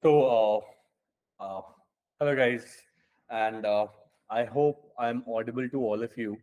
So, uh, hello guys, and I hope I'm audible to all of you.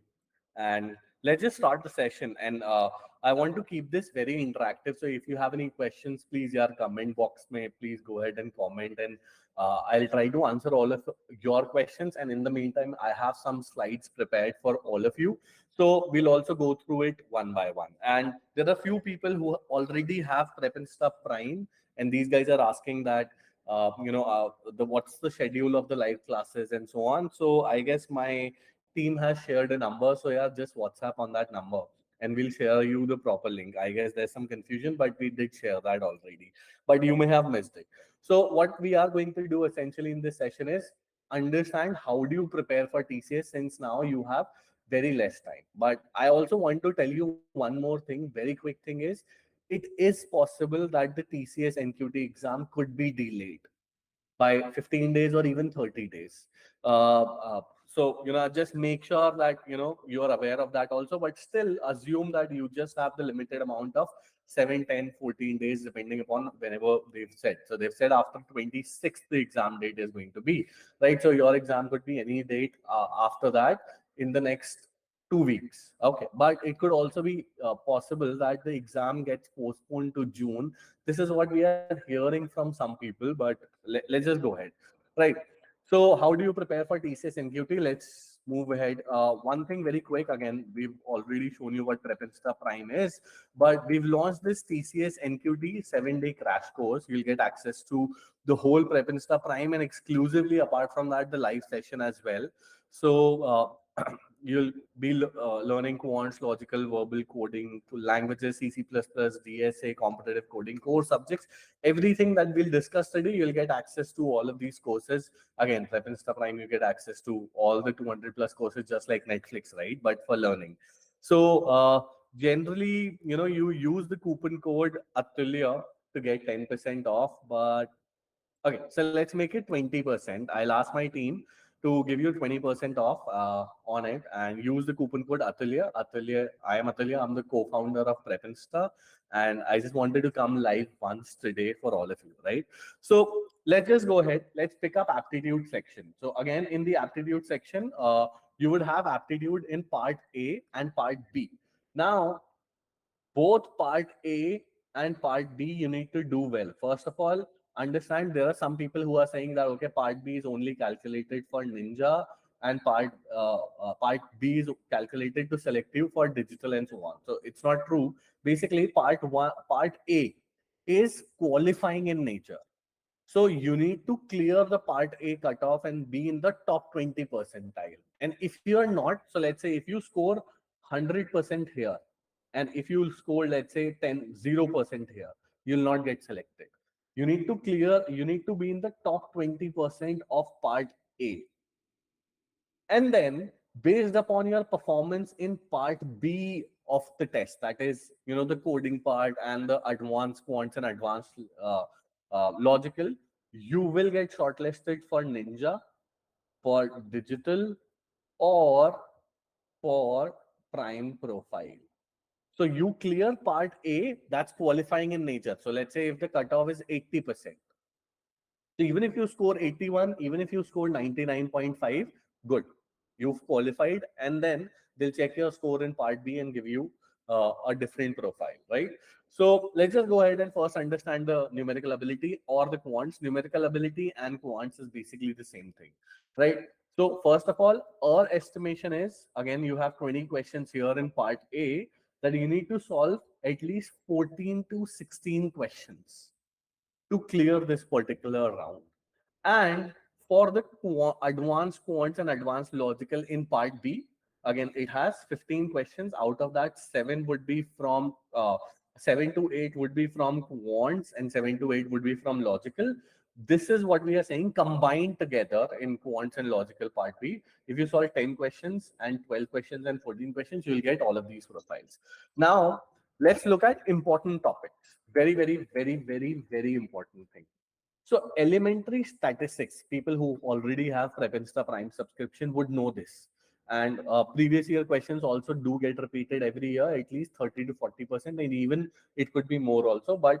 And let's just start the session. And I want to keep this very interactive. So if you have any questions, please, yeah, comment box may please go ahead and comment, and I'll try to answer all of your questions. And in the meantime, I have some slides prepared for all of you. So we'll also go through it one by one. And there are a few people who already have Prep and Stuff Prime, and these guys are asking that the what's the schedule of the live classes and so on. So I guess my team has shared a number, so yeah, just WhatsApp on that number and we'll share you the proper link. I guess there's some confusion, but we did share that already, but you may have missed it. So what we are going to do essentially in this session is understand how do you prepare for TCS, since now you have very less time. But I also want to tell you one more thing, very quick thing is, it is possible that the TCS NQT exam could be delayed by 15 days or even 30 days. So, just make sure that, you are aware of that also, but still assume that you just have the limited amount of 7, 10, 14 days, depending upon whenever they've said. So they've said after 26th, the exam date is going to be, right? So your exam could be any date after that in the next 2 weeks. Okay. But it could also be possible that the exam gets postponed to June. This is what we are hearing from some people, but let's just go ahead. Right. So how do you prepare for TCS NQT? Let's move ahead. One thing very quick, again, we've already shown you what Prep Insta Prime is, but we've launched this TCS NQT 7-day crash course. You'll get access to the whole Prep Insta Prime, and exclusively apart from that, the live session as well. So you'll be learning quants, logical, verbal coding, languages, C, C++, DSA, competitive coding, core subjects, everything that we'll discuss today. You'll get access to all of these courses. Again, Prep Insta Prime, you get access to all the 200 plus courses, just like Netflix, right? But for learning. So generally, you use the coupon code Atulya to get 10% off, but okay, so let's make it 20%. I'll ask my team to give you 20% off on it, and use the coupon code Atulya. Atulya, I am Atulya. I'm the co-founder of Prepinsta, and I just wanted to come live once today for all of you, right? So let's just go ahead. Let's pick up aptitude section. So again, in the aptitude section, you would have aptitude in part A and part B. Now, both part A and part B you need to do well. First of all, understand there are some people who are saying that okay, part B is only calculated for Ninja, and part B is calculated to selective for digital and so on. So it's not true. Basically, part A is qualifying in nature. So you need to clear the part A cutoff and be in the top 20 percentile. And if you are not, so let's say if you score 100% here, and if you score, let's say 0% here, you'll not get selected. You need to be in the top 20% of part A. And then based upon your performance in part B of the test, that is, the coding part and the advanced quants and advanced logical, you will get shortlisted for Ninja, for digital, or for prime profile. So you clear part A, that's qualifying in nature. So let's say if the cutoff is 80%. So even if you score 81, even if you score 99.5, good. You've qualified, and then they'll check your score in part B and give you a different profile, right? So let's just go ahead and first understand the numerical ability or the quants. Numerical ability and quants is basically the same thing, right? So first of all, our estimation is, again, you have 20 questions here in part A, that you need to solve at least 14 to 16 questions to clear this particular round. And for the advanced quants and advanced logical in part B, again, it has 15 questions. Out of that, 7 to 8 would be from quants, and 7 to 8 would be from logical. This is what we are saying combined together in quants and logical part B. If you solve 10 questions and 12 questions and 14 questions, you'll get all of these profiles. Now, let's look at important topics. Very, very, very, very, very important thing. So elementary statistics, people who already have Prepinsta Prime subscription would know this. And previous year questions also do get repeated every year, at least 30 to 40%, and even it could be more also. But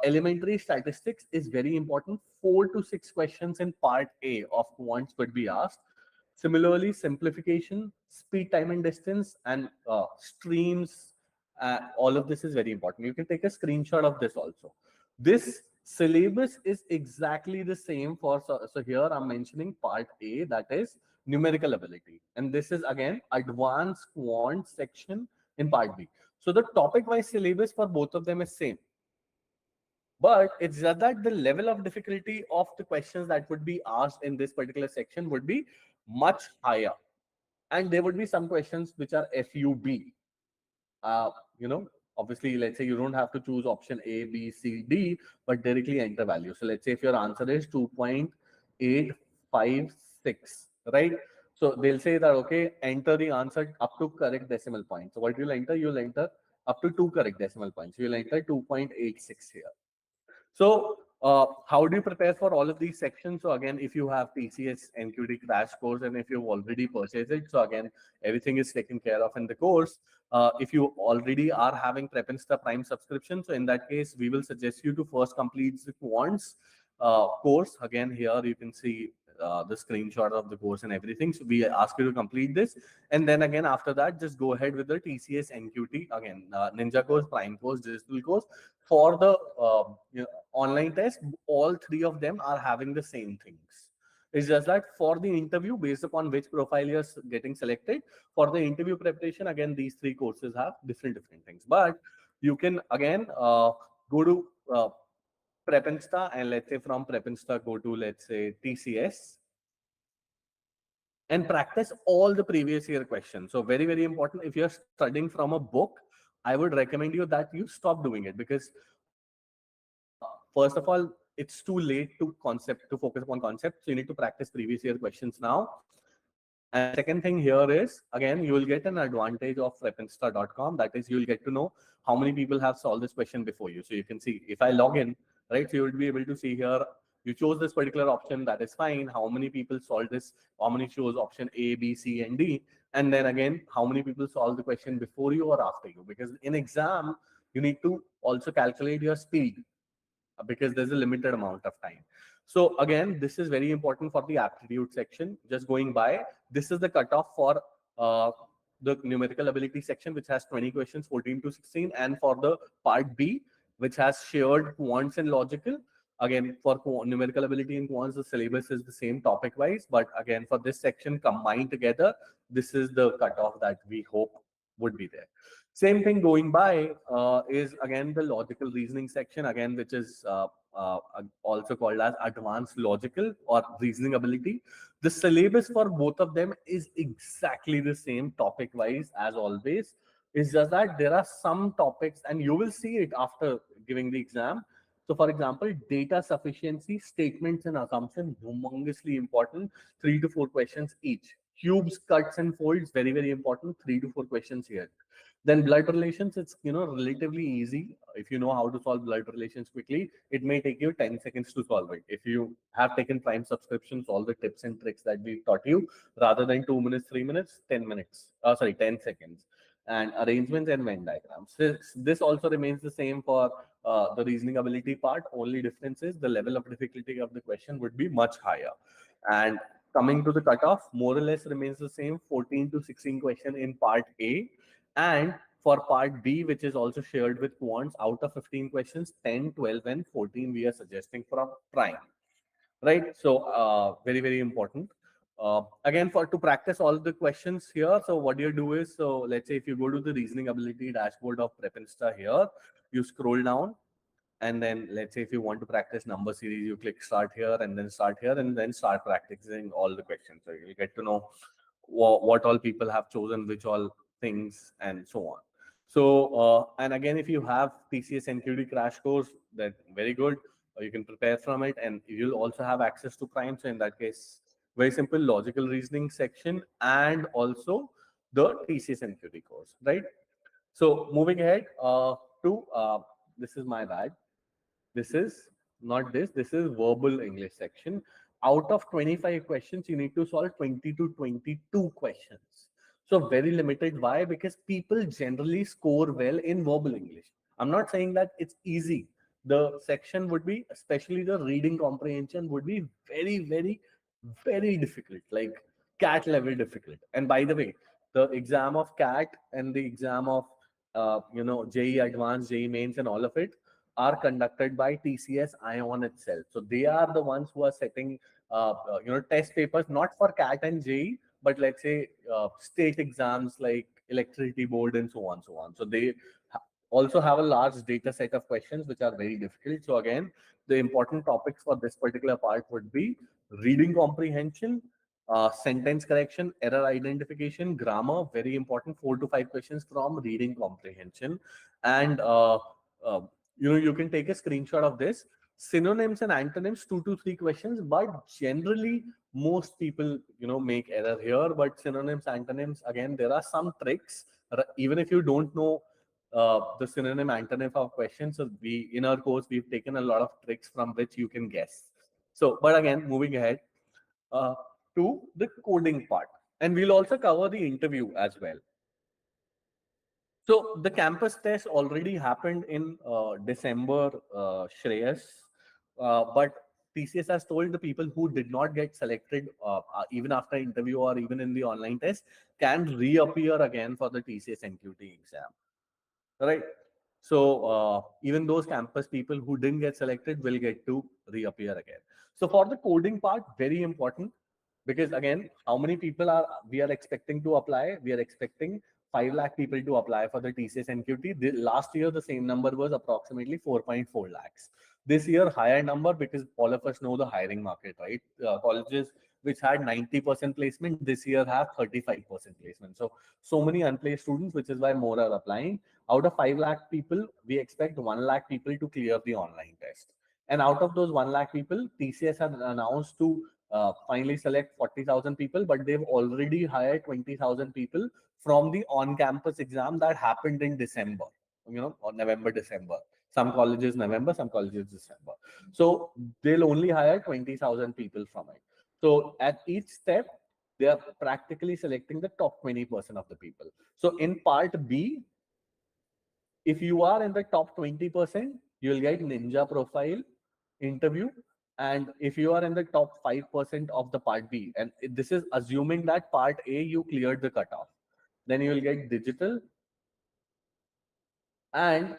Elementary statistics is very important. 4 to 6 questions in part A of quants could be asked. Similarly, simplification, speed, time, and distance, and streams. All of this is very important. You can take a screenshot of this also. This syllabus is exactly the same for, so here I'm mentioning part A, that is numerical ability. And this is again advanced quant section in part B. So the topic wise syllabus for both of them is same. But it's just that the level of difficulty of the questions that would be asked in this particular section would be much higher. And there would be some questions which are FUB. Uh, you know, obviously, let's say you don't have to choose option A, B, C, D, but directly enter value. So let's say if your answer is 2.856, right? So they'll say that, okay, enter the answer up to correct decimal point. So what you'll enter? You'll enter up to 2 correct decimal points. You'll enter 2.86 here. So how do you prepare for all of these sections? So again, if you have TCS NQT crash course and if you've already purchased it, so again, everything is taken care of in the course. If you already are having Prep Insta Prime subscription, so in that case, we will suggest you to first complete the quants course. Again, here you can see the screenshot of the course and everything. So we ask you to complete this. And then again, after that, just go ahead with the TCS NQT, again, Ninja course, Prime course, digital course. For the online test, all three of them are having the same things. It's just that for the interview, based upon which profile you're getting selected, for the interview preparation, again, these three courses have different things. But you can again go to Prep Insta, and let's say from Prep Insta, go to, let's say, TCS, and practice all the previous year questions. So very important. If you're studying from a book, I would recommend you that you stop doing it, because first of all, it's too late to focus upon concept. So you need to practice previous year questions now. And the second thing here is, again, you will get an advantage of prepinsta.com. That is, you'll get to know how many people have solved this question before you. So you can see if I log in, right? So you will be able to see here, you chose this particular option, that is fine. How many people solved this? How many chose option A, B, C, and D? And then again, how many people solved the question before you or after you? Because in exam, you need to also calculate your speed, because there's a limited amount of time. So again, this is very important for the aptitude section. Just going by, this is the cutoff for the numerical ability section, which has 20 questions, 14 to 16, and for the part B, which has shared quants and logical. Again, for numerical ability and quants, the syllabus is the same topic wise, but again, for this section combined together, this is the cutoff that we hope would be there. Same thing going by is again the logical reasoning section, again, which is also called as advanced logical or reasoning ability. The syllabus for both of them is exactly the same topic wise as always. It's just that there are some topics, and you will see it after giving the exam. So for example, data sufficiency, statements and assumption, humongously important, 3 to 4 questions each. Cubes, cuts and folds, very important, 3 to 4 questions here. Then blood relations, it's relatively easy. If you know how to solve blood relations quickly, it may take you 10 seconds to solve it. If you have taken Prime subscriptions, all the tips and tricks that we taught you, rather than 2 minutes, 3 minutes, 10 minutes, 10 seconds. And arrangements and Venn diagrams. This also remains the same for the reasoning ability part. Only difference is the level of difficulty of the question would be much higher. And coming to the cutoff, more or less remains the same, 14 to 16 question in part A. And for part B, which is also shared with quants, out of 15 questions, 10, 12, and 14 we are suggesting from Prime. Right? So very important. Again, for to practice all the questions here, so what you do is, so let's say if you go to the reasoning ability dashboard of Prep Insta here, you scroll down, and then let's say if you want to practice number series, you click start here, and then start here, and then start practicing all the questions. So you'll get to know what all people have chosen, which all things, and so on. So and again, if you have TCS NQT crash course, that very good. You can prepare from it, and you'll also have access to Prime. So in that case, very simple logical reasoning section, and also the TCS NQT course, right? So moving ahead to this is my bad. This is not this. This is verbal English section. Out of 25 questions, you need to solve 20 to 22 questions. So very limited. Why? Because people generally score well in verbal English. I'm not saying that it's easy. the section would be, especially the reading comprehension, would be very, very, very difficult, like cat level difficult. And by the way, the exam of cat and the exam of JE advanced, JE mains, and all of it are conducted by TCS ion itself. So they are the ones who are setting test papers, not for cat and JE, but let's say state exams like electricity board and so on, so on. So they also have a large data set of questions which are very difficult. So again, the important topics for this particular part would be reading comprehension, sentence correction, error identification, grammar, very important, 4 to 5 questions from reading comprehension. And uh, you can take a screenshot of this. Synonyms and antonyms, 2 to 3 questions, but generally most people make error here. But synonyms, antonyms, again, there are some tricks. Even if you don't know the synonym antonym of questions, so we in our course we've taken a lot of tricks from which you can guess. So, but again, moving ahead uh, to the coding part, and we'll also cover the interview as well. So the campus test already happened in December, Shreyas, but TCS has told the people who did not get selected, even after interview or even in the online test, can reappear again for the TCS NQT exam. Right. So even those campus people who didn't get selected will get to reappear again. So for the coding part, very important, because again, how many people are we are expecting to apply? We are expecting 5 lakh people to apply for the TCS NQT. Last year, the same number was approximately 4.4 lakhs. This year, higher number, because all of us know the hiring market, right? Colleges which had 90% placement this year have 35% placement. So many unplaced students, which is why more are applying. Out of 5 lakh people, we expect 1 lakh people to clear the online test. And out of those 1 lakh people, TCS has announced to finally select 40,000 people, but they've already hired 20,000 people from the on-campus exam that happened in December, or November, December. Some colleges November, some colleges December. So they'll only hire 20,000 people from it. So at each step, they are practically selecting the top 20% of the people. So in part B, if you are in the top 20%, you'll get Ninja profile interview. And if you are in the top 5% of the part B, and this is assuming that part A you cleared the cutoff, then you will get digital. And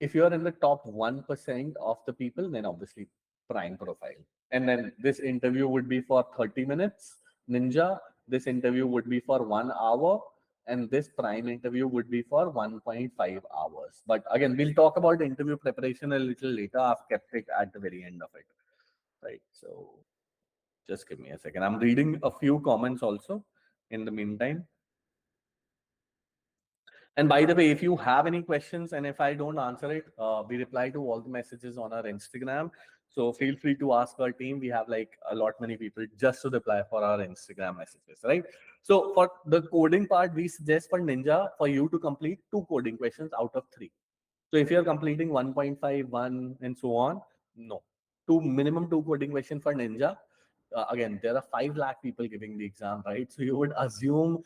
if you are in the top 1% of the people, then obviously prime profile. And then this interview would be for 30 minutes. Ninja, this interview would be for 1 hour. And this prime interview would be for 1.5 hours. But again, we'll talk about the interview preparation a little later. I've kept it at the very end of it. Right. So just give me a second. I'm reading a few comments also in the meantime. And by the way, if you have any questions and if I don't answer it, we reply to all the messages on our Instagram. So feel free to ask our team. We have like a lot many people just to reply for our Instagram messages, right? So for the coding part, we suggest for Ninja for you to complete 2 coding questions out of 3. So if you're completing 1.5, 1, and so on, no. Minimum 2 coding questions for Ninja. Again, there are 5 lakh people giving the exam, right? So you would assume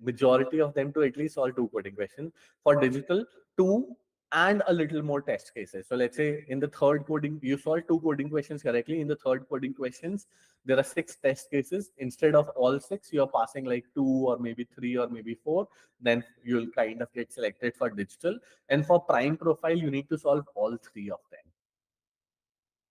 majority of them to at least solve 2 coding questions. For digital, 2 and a little more test cases. So let's say in the third coding, you solve 2 coding questions correctly. In the third coding questions, there are 6 test cases. Instead of all 6, you're passing like 2 or maybe 3 or maybe 4. Then you'll kind of get selected for digital. And for prime profile, you need to solve all 3 of them.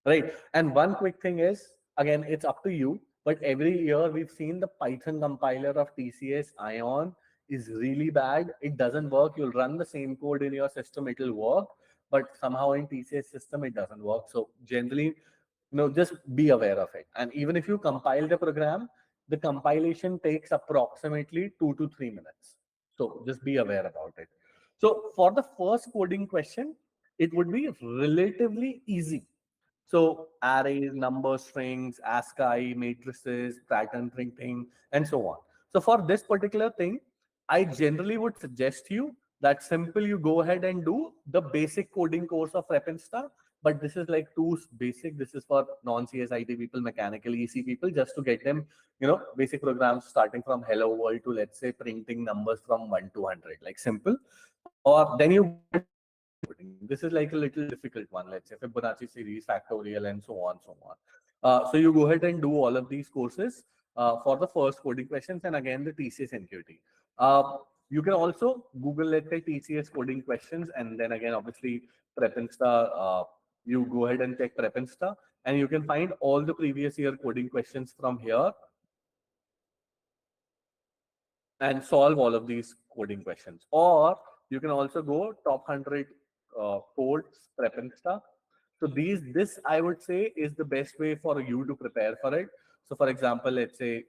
Right. And one quick thing is, again, it's up to you. But every year we've seen the Python compiler of TCS Ion is really bad. It doesn't work. You'll run the same code in your system, it'll work. But somehow in TCS system, it doesn't work. So generally, just be aware of it. And even if you compile the program, the compilation takes approximately 2 to 3 minutes. So just be aware about it. So for the first coding question, it would be relatively easy. So arrays, number strings, ASCII, matrices, pattern printing, and so on. So for this particular thing, I generally would suggest you that simple you go ahead and do the basic coding course of Repinsta. But this is like too basic. This is for non-CSIT people, mechanical EC people, just to get them, basic programs starting from hello world to, let's say, printing numbers from 1 to 100, like simple. Or then you go ahead and do coding. something. This is like a little difficult one. Let's say Fibonacci series, factorial, and so on, so on. So you go ahead and do all of these courses for the first coding questions, and again the TCS NQT. You can also Google, let's say, TCS coding questions, and then again, obviously, Prep you go ahead and check Prep and you can find all the previous year coding questions from here and solve all of these coding questions. Or you can also go top 100 codes, prep and stuff. So this I would say is the best way for you to prepare for it. So for example, let's say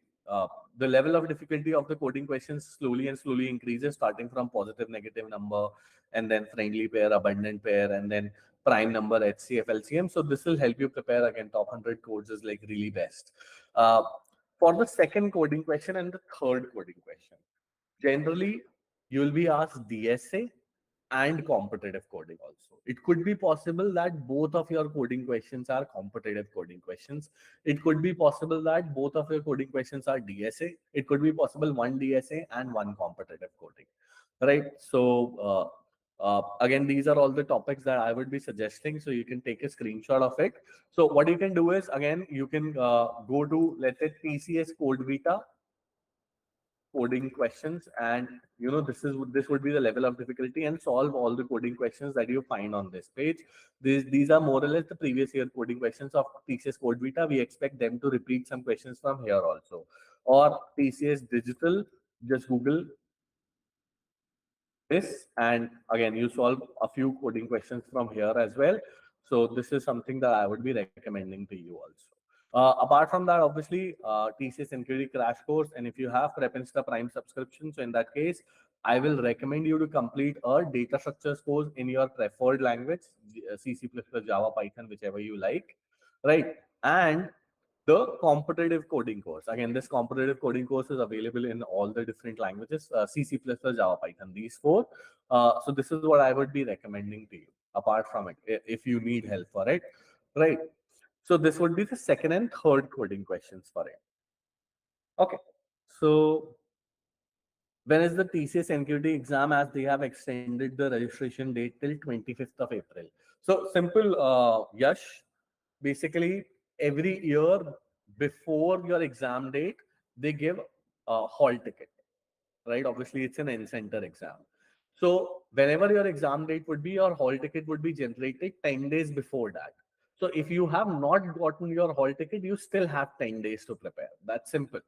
the level of difficulty of the coding questions slowly and slowly increases, starting from positive, negative number, and then friendly pair, abundant pair, and then prime number, HCF, LCM. So this will help you prepare. Again, top 100 codes is like really best. For the second coding question and the third coding question, generally you will be asked DSA and competitive coding also. It could be possible that both of your coding questions are competitive coding questions. It could be possible that both of your coding questions are DSA. It could be possible one DSA and one competitive coding, right? So again, these are all the topics that I would be suggesting. So you can take a screenshot of it. So what you can do is, again, you can go to, let's say, TCS Code Vita coding questions, and this would be the level of difficulty, and solve all the coding questions that you find on this page. These are more or less the previous year coding questions of TCS Code Vita. We expect them to repeat some questions from here also. Or TCS Digital, just Google this, and again you solve a few coding questions from here as well. So this is something that I would be recommending to you also. Apart from that, obviously, TCS NQT crash course, and if you have Prep Insta Prime subscription, so in that case, I will recommend you to complete a data structures course in your preferred language, C, C++, Java, Python, whichever you like, right? And the competitive coding course. Again, this competitive coding course is available in all the different languages, C, C++, Java, Python, these four. So this is what I would be recommending to you, apart from it, if you need help for it, right? So this would be the second and third coding questions for it. Okay. So when is the TCS NQT exam, as they have extended the registration date till 25th of April? So simple, Yash. Basically, every year before your exam date, they give a hall ticket, right? Obviously, it's an in-center exam. So whenever your exam date would be, your hall ticket would be generated 10 days before that. So if you have not gotten your hall ticket, you still have 10 days to prepare. That's simple,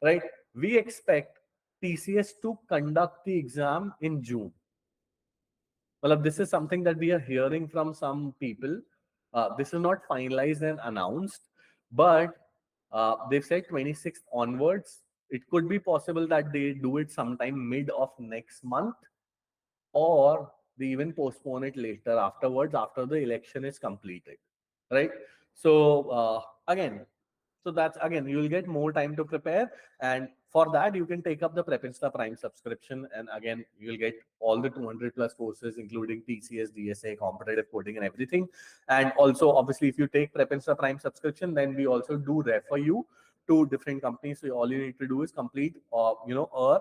right? We expect TCS to conduct the exam in June. Well, this is something that we are hearing from some people. This is not finalized and announced, but they've said 26th onwards. It could be possible that they do it sometime mid of next month, or they even postpone it later afterwards, after the election is completed, right? So again, so that's, again, you'll get more time to prepare, and for that you can take up the Prep Insta Prime subscription, and again you'll get all the 200 plus courses, including TCS, DSA, competitive coding, and everything. And also, obviously, if you take Prep Insta Prime subscription, then we also do refer you to different companies. So all you need to do is complete a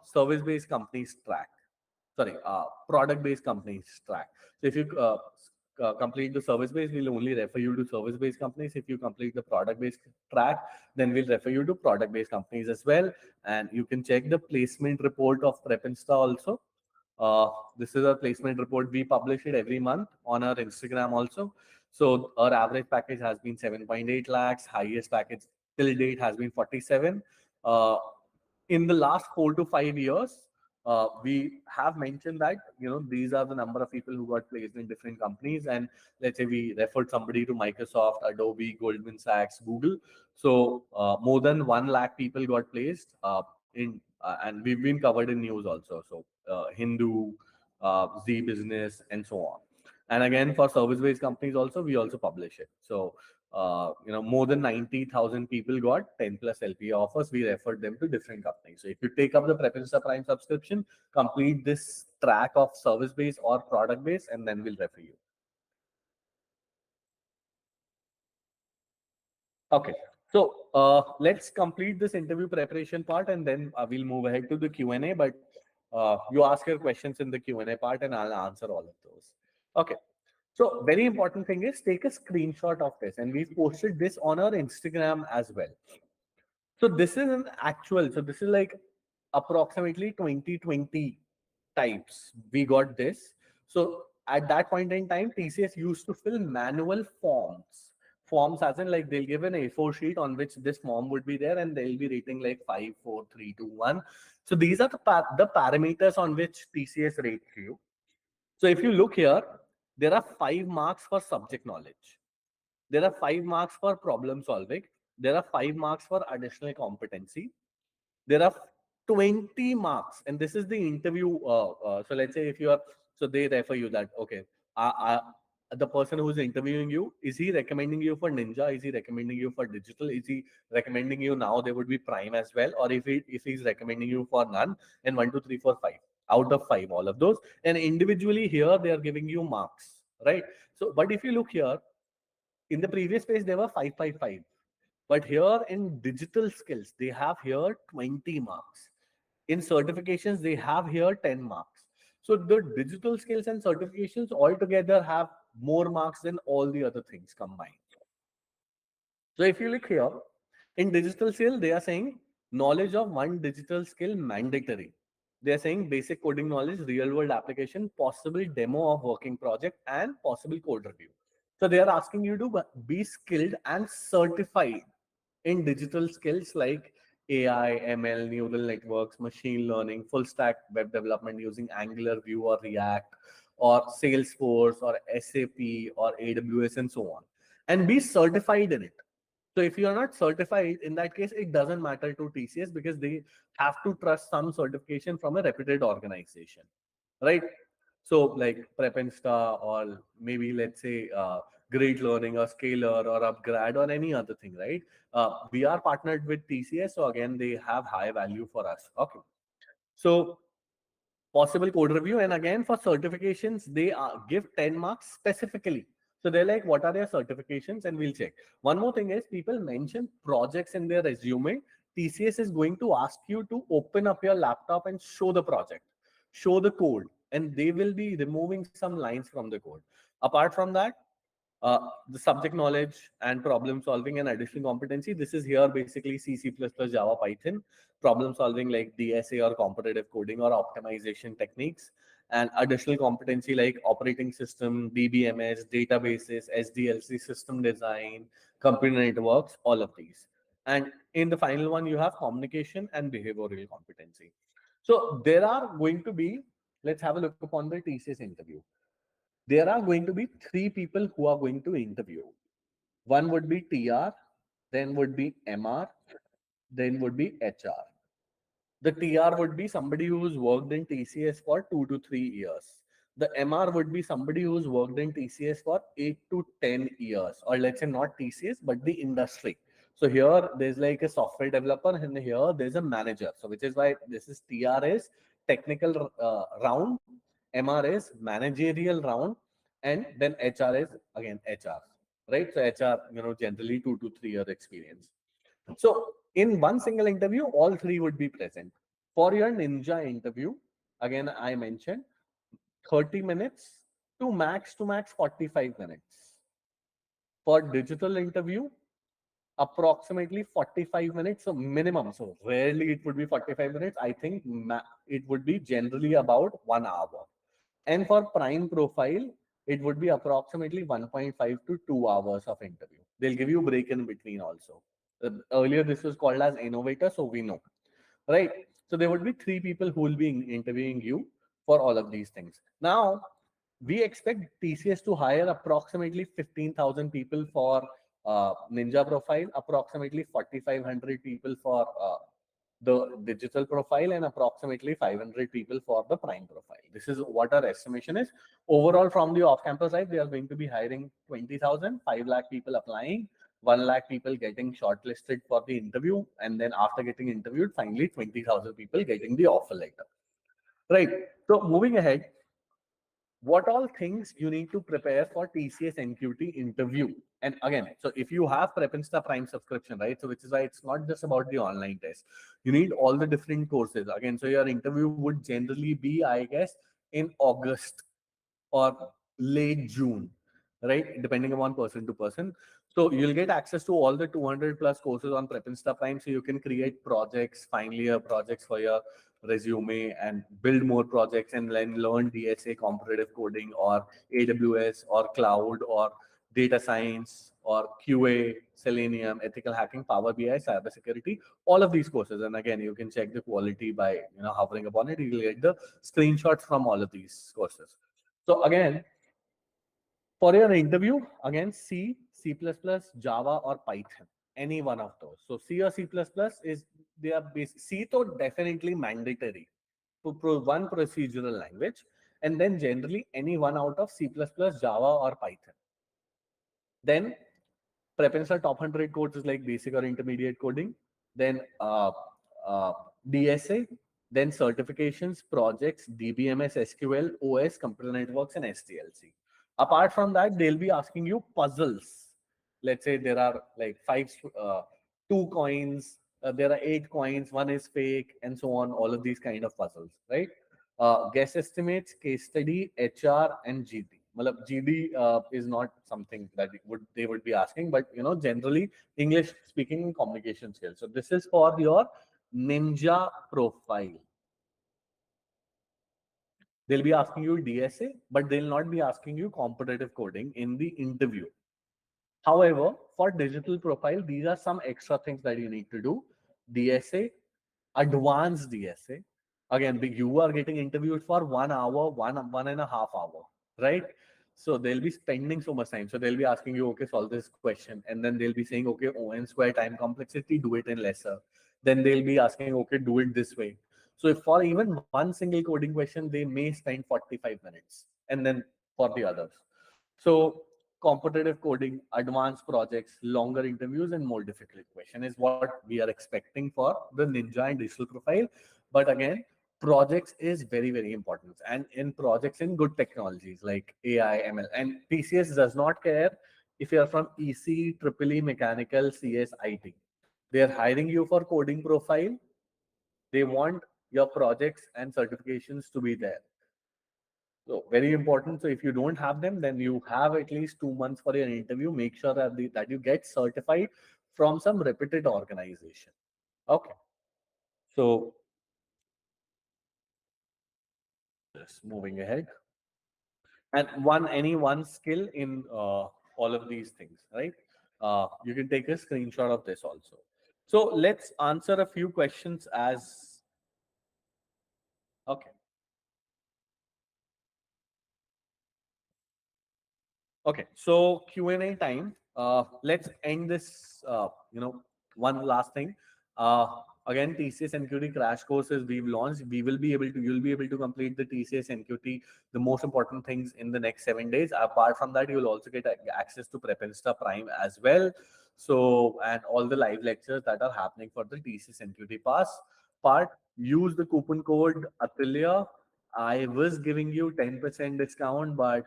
service-based companies track, sorry, product-based companies track. So if you complete the service-based, we'll only refer you to service-based companies. If you complete the product-based track, then we'll refer you to product-based companies as well. And you can check the placement report of Prep Insta also. This is a placement report. We publish it every month on our Instagram also. So our average package has been 7.8 lakhs. Highest package till date has been 47. In the last 4 to 5 years, we have mentioned that these are the number of people who got placed in different companies, and let's say we referred somebody to Microsoft, Adobe, Goldman Sachs, Google. So more than 1 lakh people got placed and we've been covered in news also. So Hindu, Z Business, and so on. And again, for service-based companies also, we also publish it. So more than 90,000 people got 10 plus LPA offers. We referred them to different companies. So if you take up the Prep Insta Prime subscription, complete this track of service-based or product-based, and then we'll refer you. Okay. So let's complete this interview preparation part, and then we'll move ahead to the Q&A. But You ask your questions in the Q&A part, and I'll answer all of those. Okay. So very important thing is take a screenshot of this, and we've posted this on our Instagram as well. So this is an actual. So this is like approximately 2020 types. We got this. So at that point in time, TCS used to fill manual forms. Forms as in like they'll give an A4 sheet on which this form would be there, and they'll be rating like 5, 4, 3, 2, 1. So these are the parameters on which TCS rates you. So if you look here, there are 5 marks for subject knowledge. There are 5 marks for problem solving. There are 5 marks for additional competency. There are 20 marks, and this is the interview. So let's say if you are, so they refer you that, okay, the person who is interviewing you, is he recommending you for Ninja? Is he recommending you for digital? Is he recommending you now? There would be Prime as well, or if he's recommending you for none, and 1, 2, 3, 4, 5 out of 5, all of those, and individually here they are giving you marks, right? So, but if you look here, in the previous page there were 5, 5, 5. But here in digital skills, they have here 20 marks. In certifications, they have here 10 marks. So the digital skills and certifications altogether have more marks than all the other things combined. So if you look here, in digital skill, they are saying knowledge of one digital skill mandatory. They are saying basic coding knowledge, real world application, possible demo of working project, and possible code review. So they are asking you to be skilled and certified in digital skills like AI, ML, neural networks, machine learning, full stack web development using Angular, Vue, or React, or Salesforce, or SAP, or AWS, and so on, and be certified in it. So if you are not certified, in that case, it doesn't matter to TCS because they have to trust some certification from a reputed organization, right? So like Prep Insta, or maybe let's say Great Learning or Scalar or Upgrad or any other thing, right? We are partnered with TCS, so again, they have high value for us. Okay. So possible code review, and again for certifications they give 10 marks specifically. So they're like, what are their certifications, and we'll check. One more thing is, people mention projects in their resume. TCS is going to ask you to open up your laptop and show the project, show the code, and they will be removing some lines from the code. Apart from that, the subject knowledge and problem solving and additional competency. This is here basically C, C++, Java, Python, problem solving like DSA or competitive coding or optimization techniques, and additional competency like operating system, DBMS, databases, SDLC, system design, computer networks, all of these. And in the final one, you have communication and behavioral competency. So there are going to be, let's have a look upon the TCS interview. There are going to be 3 people who are going to interview. One would be TR, then would be MR, then would be HR. The TR would be somebody who's worked in TCS for 2 to 3 years. The MR would be somebody who's worked in TCS for 8 to 10 years, or let's say not TCS, but the industry. So here there's like a software developer, and here there's a manager. So which is why this is TR is technical round, MR is managerial round, and then HR is again HR, right? So HR, generally 2 to 3 year experience. So in one single interview, all 3 would be present. For your Ninja interview, again, I mentioned 30 minutes to max 45 minutes. For digital interview, approximately 45 minutes, so minimum. So rarely it would be 45 minutes. I think it would be generally about 1 hour. And for prime profile, it would be approximately 1.5 to 2 hours of interview. They'll give you a break in between also. Earlier, this was called as innovator, so we know, right? So there would be 3 people who will be interviewing you for all of these things. Now, we expect TCS to hire approximately 15,000 people for Ninja profile, approximately 4,500 people for the digital profile, and approximately 500 people for the prime profile. This is what our estimation is. Overall, from the off-campus side, they are going to be hiring 20,000, 5 lakh people applying, 1 lakh people getting shortlisted for the interview, and then after getting interviewed, finally 20,000 people getting the offer letter. Right. So moving ahead, what all things you need to prepare for TCS NQT interview. And again, so if you have Prepinsta Prime subscription, right? So which is why it's not just about the online test. You need all the different courses. Again, so your interview would generally be, I guess, in August or late June, right? Depending upon person to person. So you'll get access to all the 200 plus courses on Prepinsta Prime. So you can create projects, final year projects for your resume and build more projects and then learn DSA, competitive coding, or AWS, or cloud, or data science, or QA, Selenium, ethical hacking, Power BI, cybersecurity, all of these courses. And again, you can check the quality by hovering upon it. You'll get the screenshots from all of these courses. So again, for your interview, again, C, C++, Java, or Python, any one of those. So C or C++ is they are basic. C to definitely mandatory to one procedural language, and then generally any one out of C++, Java, or Python. Then preference for top 100 codes like basic or intermediate coding, then uh, DSA, then certifications, projects, DBMS, SQL, OS, computer networks, and SDLC. Apart from that, they'll be asking you puzzles. Let's say there are like two coins, there are 8 coins, one is fake, and so on. All of these kind of puzzles, right? Guess estimates, case study, HR, and GD. Matlab, GD is not something that they would be asking, but generally English speaking and communication skills. So this is for your ninja profile. They'll be asking you DSA, but they'll not be asking you competitive coding in the interview. However, for digital profile, these are some extra things that you need to do. DSA, advanced DSA. Again, you are getting interviewed for 1 hour, 1.5 hour, right? So they'll be spending so much time. So they'll be asking you, okay, solve this question. And then they'll be saying, okay, ON square time complexity, do it in lesser. Then they'll be asking, okay, do it this way. So if for even one single coding question, they may spend 45 minutes. And then for the others. So competitive coding, advanced projects, longer interviews, and more difficult question is what we are expecting for the Ninja and digital profile. But again, projects is very, very important. And in projects in good technologies like AI, ML, and TCS does not care if you're from EC, Triple E, Mechanical, CS, IT. They're hiring you for coding profile. They want your projects and certifications to be there. So very important. So if you don't have them, then you have at least 2 months for your interview. Make sure that you get certified from some reputed organization. Okay. So just moving ahead. And any one skill in all of these things, right? You can take a screenshot of this also. So let's answer a few questions as okay. Okay, so Q&A time. Let's end this, one last thing. Again, TCS NQT crash courses we've launched. You'll be able to complete the TCS NQT, the most important things in the next 7 days. Apart from that, you'll also get access to Prepinsta Prime as well. So, and all the live lectures that are happening for the TCS NQT pass part. Use the coupon code Atulya. I was giving you 10% discount, but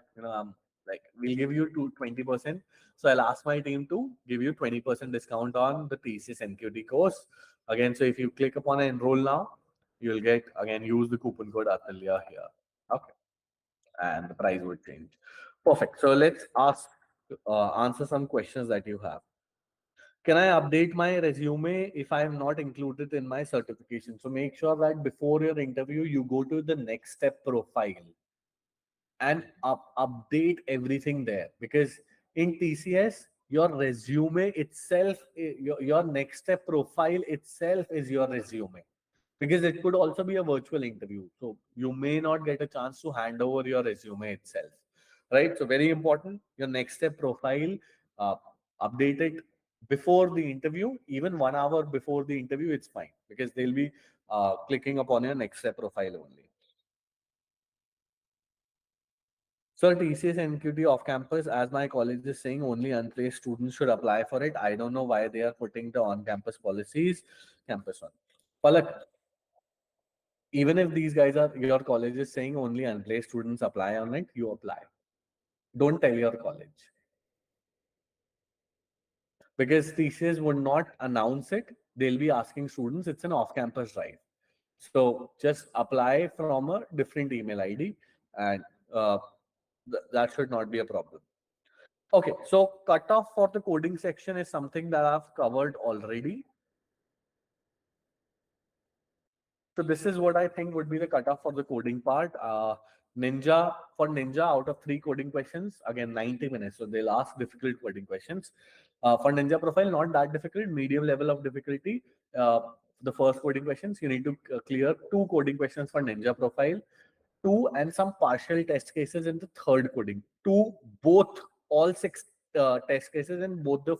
like we'll give you 20%. So I'll ask my team to give you 20% discount on the TCS NQT course. Again, so if you click upon enroll now, you'll get again use the coupon code Atulya here. Okay, and the price would change. Perfect. So let's answer some questions that you have. Can I update my resume if I am not included in my certification? So make sure that before your interview, you go to the next step profile and update everything there, because in TCS your resume itself, your next step profile itself is your resume, because it could also be a virtual interview, so you may not get a chance to hand over your resume itself, right? So very important, your next step profile, uh, update it before the interview, even 1 hour before the interview, it's fine, because they'll be clicking upon your next step profile only. So TCS NQT off campus, as my college is saying, only unplaced students should apply for it. I don't know why they are putting the on campus policies. Campus one. Palak, Even if these guys are your college is saying only unplaced students apply on it, you apply. Don't tell your college, because TCS would not announce it. They'll be asking students. It's an off-campus drive, so just apply from a different email ID, and uh, that should not be a problem. Okay, so cutoff for the coding section is something that I've covered already. So this is what I think would be the cutoff for the coding part. Ninja, out of 3 coding questions, again 90 minutes. So they'll ask difficult coding questions. For Ninja profile, not that difficult, medium level of difficulty. The first coding questions, you need to clear 2 coding questions for Ninja profile, 2 and some partial test cases in the third coding. Both, all 6 test cases in both the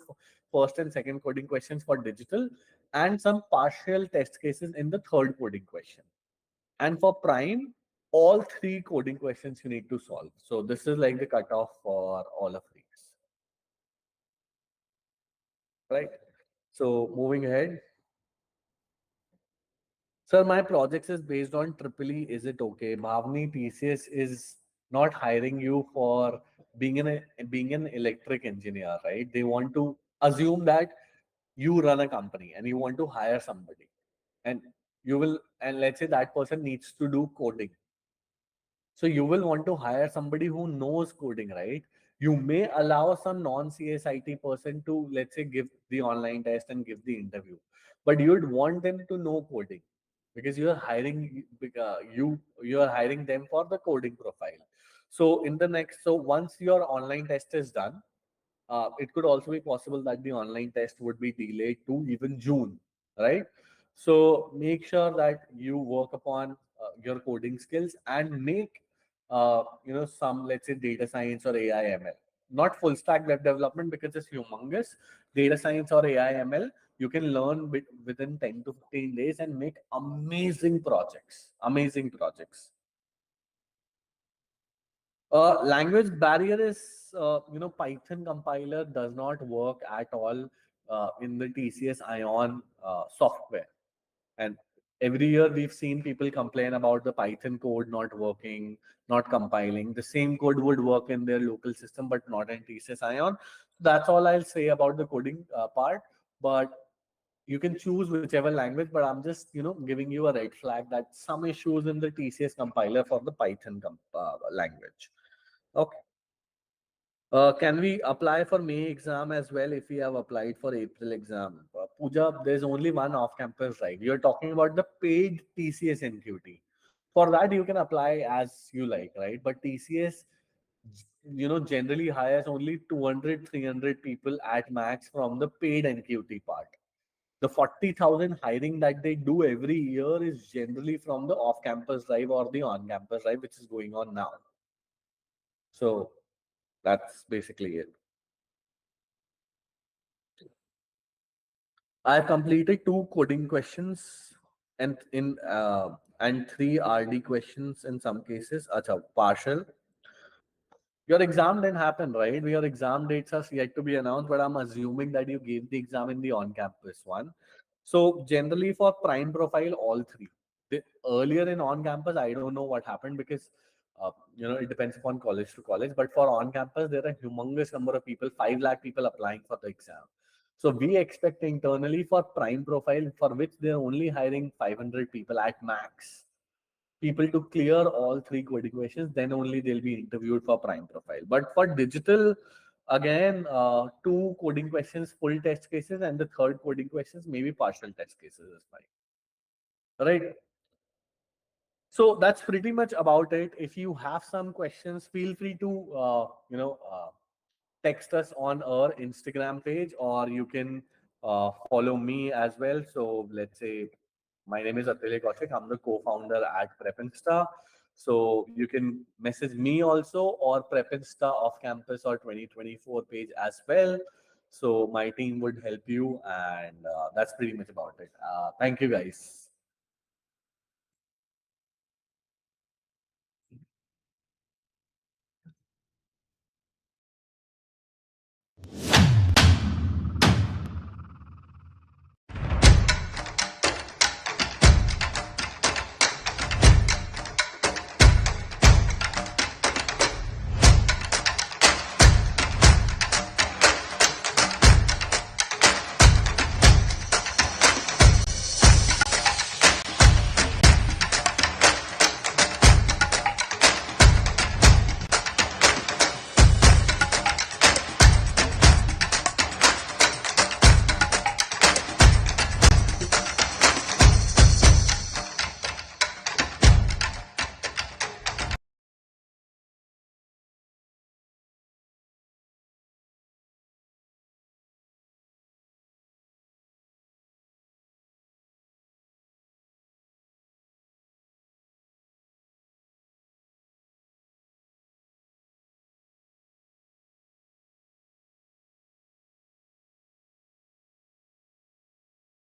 first and second coding questions for digital, and some partial test cases in the third coding question. And for prime, all 3 coding questions you need to solve. So this is like the cutoff for all of these, right? So moving ahead. Sir, my projects is based on triple E. Is it okay? Bhavni, TCS is not hiring you for being an electric engineer, right? They want to assume that you run a company and you want to hire somebody, and and let's say that person needs to do coding. So you will want to hire somebody who knows coding, right? You may allow some non-CSIT person to, let's say, give the online test and give the interview, but you'd want them to know coding, because you are hiring them for the coding profile. So once your online test is done, it could also be possible that the online test would be delayed to even June, right? So make sure that you work upon your coding skills and make some, let's say, data science or AI ML. Not full stack web development because it's humongous. Data science or AI ML, you can learn within 10 to 15 days and make amazing projects. Amazing projects. Language barrier is, Python compiler does not work at all in the TCS Ion software. And every year we've seen people complain about the Python code not working, not compiling. The same code would work in their local system, but not in TCS Ion. That's all I'll say about the coding part. But you can choose whichever language, but I'm just, giving you a red flag that some issues in the TCS compiler for the Python language. Okay. Can we apply for May exam as well if we have applied for April exam? Pooja, there's only one off-campus, right? You're talking about the paid TCS NQT. For that, you can apply as you like, right? But TCS, generally hires only 200, 300 people at max from the paid NQT part. The 40,000 hiring that they do every year is generally from the off-campus drive or the on-campus drive, which is going on now. So that's basically it. I completed 2 coding questions and 3 RD questions in some cases. Acha, partial. Your exam didn't happen, right? Your exam dates are yet to be announced, but I'm assuming that you gave the exam in the on-campus one. So generally for prime profile, all 3. Earlier in on-campus, I don't know what happened because it depends upon college to college. But for on-campus, there are a humongous number of people, 5 lakh people applying for the exam. So we expect internally for prime profile, for which they're only hiring 500 people at max, people to clear all 3 coding questions, then only they'll be interviewed for prime profile. But for digital, again, 2 coding questions, full test cases, and the third coding questions, maybe partial test cases is fine. Right. So that's pretty much about it. If you have some questions, feel free to, text us on our Instagram page, or you can follow me as well. So let's say my name is Atelier Kaushik. I'm the co-founder at Prepinsta. So you can message me also, or Prepinsta off campus or 2024 page as well. So my team would help you, and that's pretty much about it. Thank you guys.